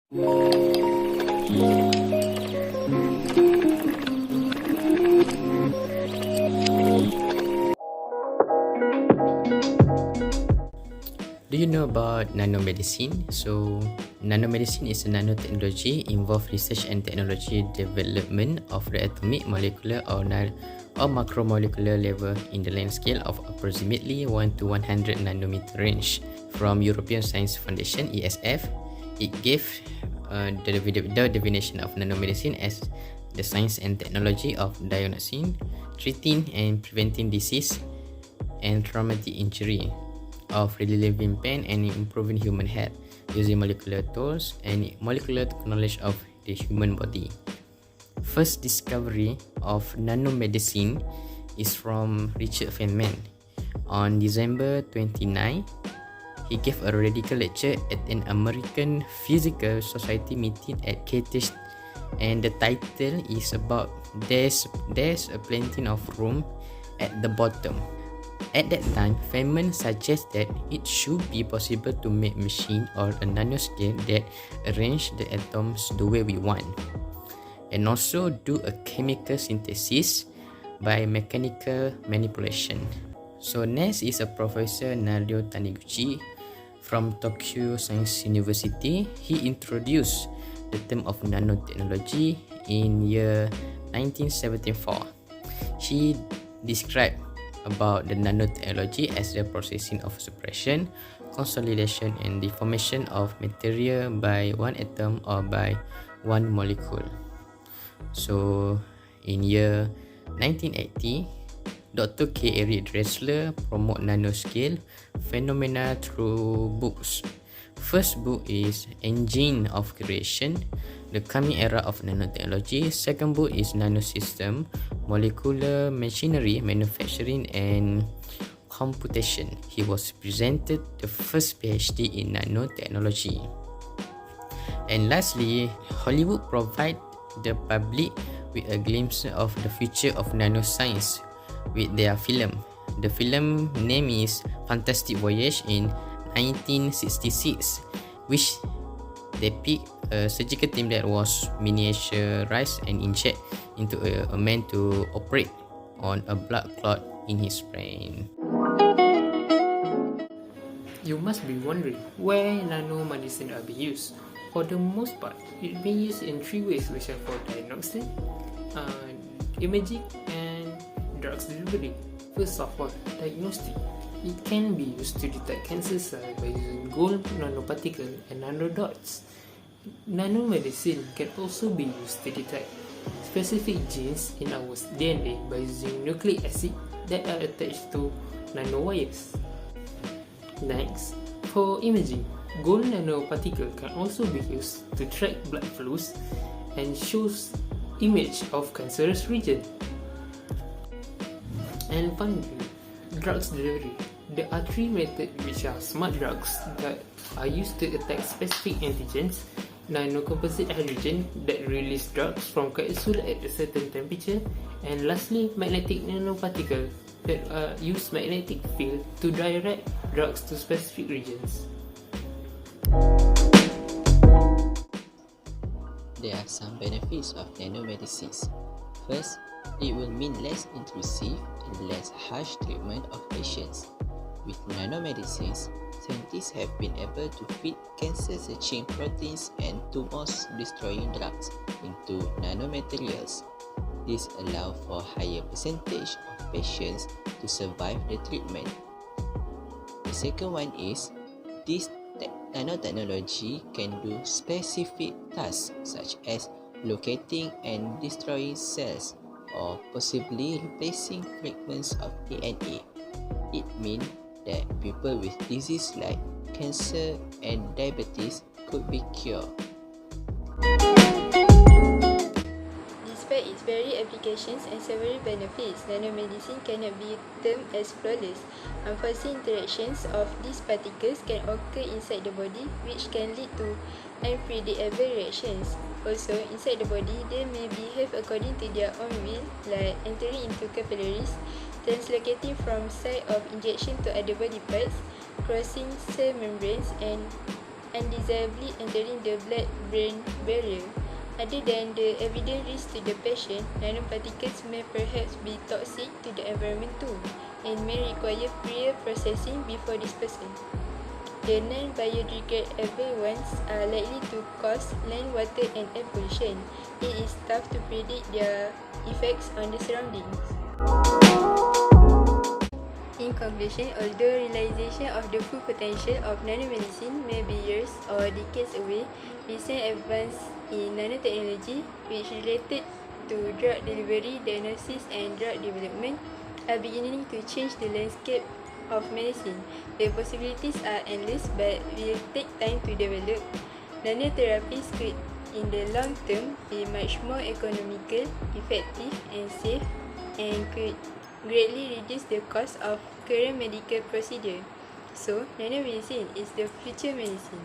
Do you know about nanomedicine? So, nanomedicine is a nanotechnology involved research and technology development of the atomic, molecular, or macromolecular level in the length scale of approximately 1 to 100 nanometer range. From European Science Foundation (ESF), it gave the definition of nanomedicine as the science and technology of diagnosing, treating, and preventing disease and traumatic injury of relieving pain and improving human health using molecular tools and molecular knowledge of the human body. First discovery of nanomedicine is from Richard Feynman. On December 29, he gave a radical lecture at an American Physical Society meeting at Cambridge, and the title is about there's a plenty of room at the bottom. At that time, Feynman suggested that it should be possible to make machine or a nanoscale that arrange the atoms the way we want, and also do a chemical synthesis by mechanical manipulation. So next is a Professor Nario Taniguchi from Tokyo Science University. He introduced the term of nanotechnology in year 1974. He described about the nanotechnology as the processing of suppression, consolidation, and deformation of material by one atom or by one molecule. So, in year 1980, Dr. K. Eric Dressler promoted nanoscale phenomena through books. First book is Engine of Creation, The Coming Era of Nanotechnology. Second book is Nanosystem, Molecular Machinery, Manufacturing and Computation. He was presented the first PhD in nanotechnology. And lastly, Hollywood provide the public with a glimpse of the future of nanoscience with their film. The film name is Fantastic Voyage in 1966, which depict a surgical team that was miniaturized and injected into a man to operate on a blood clot in his brain. You must be wondering where nanomedicine are being used. For the most part, it's being used in three ways, which are for diagnostic, imaging, and drugs delivery. First of all, diagnostic. It can be used to detect cancer cells by using gold nanoparticle and nanodots. Nanomedicine can also be used to detect specific genes in our DNA by using nucleic acid that are attached to nanowires. Next, for imaging, gold nanoparticle can also be used to track blood flows and shows image of cancerous region. And finally, drugs delivery. There are three methods which are smart drugs that are used to attack specific antigens, nanocomposite hydrogen that release drugs from capsule at a certain temperature, and lastly, magnetic nanoparticle that use magnetic field to direct drugs to specific regions. There are some benefits of nanomedicines. First, it will mean less intrusive and less harsh treatment of patients. With nanomedicines, scientists have been able to feed cancer-searching proteins and tumor-destroying drugs into nanomaterials. This allows for a higher percentage of patients to survive the treatment. The second one is, this nanotechnology can do specific tasks such as locating and destroying cells or possibly replacing fragments of DNA. It means that people with diseases like cancer and diabetes could be cured. Despite its varied applications and several benefits, nanomedicine cannot be termed as flawless. Unforeseen interactions of these particles can occur inside the body, which can lead to unpredictable reactions. Also, inside the body, they may behave according to their own will, like entering into capillaries, translocating from site of injection to other body parts, crossing cell membranes, and undesirably entering the blood-brain barrier. Other than the evident risk to the patient, nanoparticles may perhaps be toxic to the environment too, and may require prior processing before dispersal. The non-biodegradable ones are likely to cause land, water and air pollution. It is tough to predict their effects on the surroundings. In conclusion, although realization of the full potential of nanomedicine may be years or decades away, recent advances in nanotechnology, which related to drug delivery, diagnosis and drug development, are beginning to change the landscape of medicine. The possibilities are endless but will take time to develop. Nanotherapies could, in the long term, be much more economical, effective and safe, and could greatly reduce the cost of current medical procedure. So, nanomedicine is the future medicine.